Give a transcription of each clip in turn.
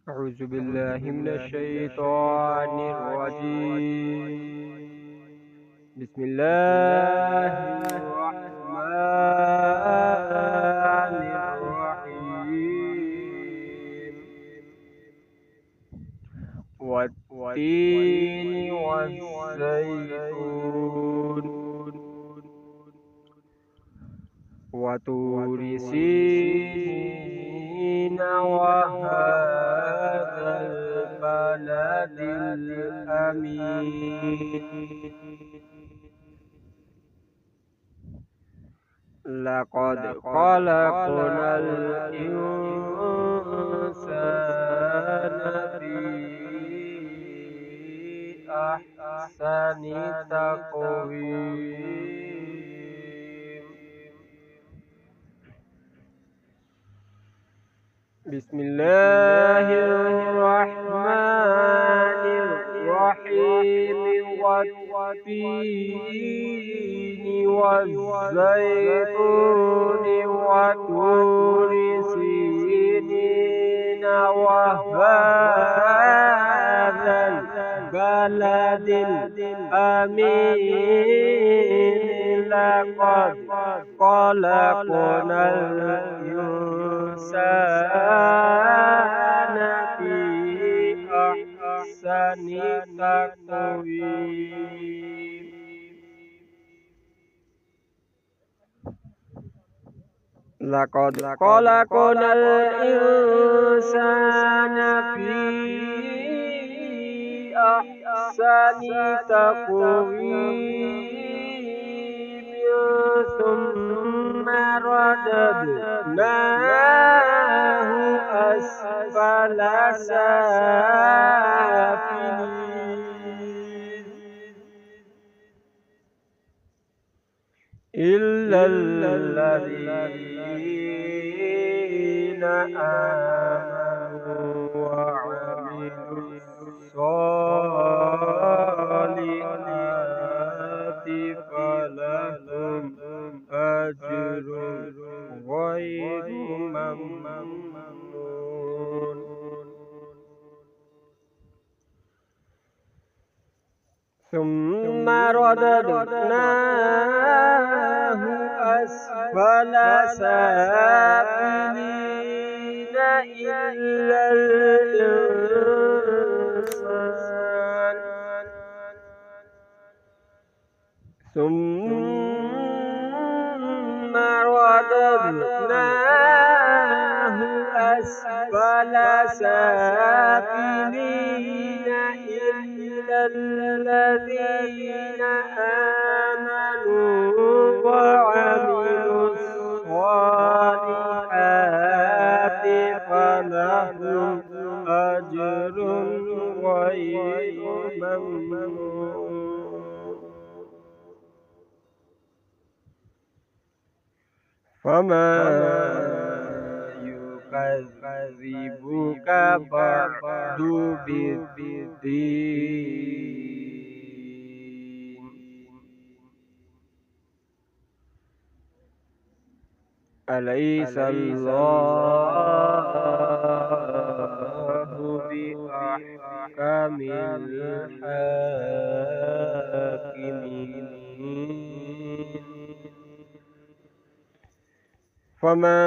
أعوذ بالله من الشيطان الرجيم. بسم الله الرحمن الرحيم. والتين والزيتون وطور سينين وهذا البلد الأمين. لقد خلقنا الإنسان في أحسن تقويم. بسم الله الرحمن الرحيم. والتين والزيتون وطور سينين وهذا البلد الأمين. لقد خلقنا الإنسان في أحسن تقويم. لقد خلقنا الإنسان في أحسن تقويم. ثم رددناه أسفل سافلين إلا الذين آمنوا وعملوا الصالحات فلهم أجر غير ممنون. ثم رددناه أسفل سافلين إلا الإنسان. ثم رددناه أسفل سافلين إلا الذين آمنوا وعملوا الصالحات فلهم أجر غير ممنون. فما يكذبك بعد بالدين. أليس الله بأحكم الحاكمين. فما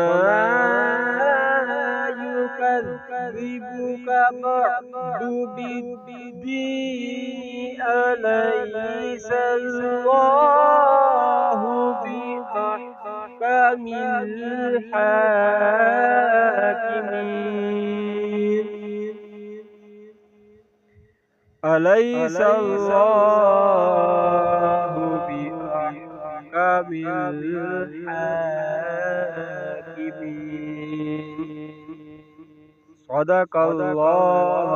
يكذبك بعد بالدين. أليس الله بأحكم الحاكمين. أليس الله بأحكم الحاكمين. صدق الله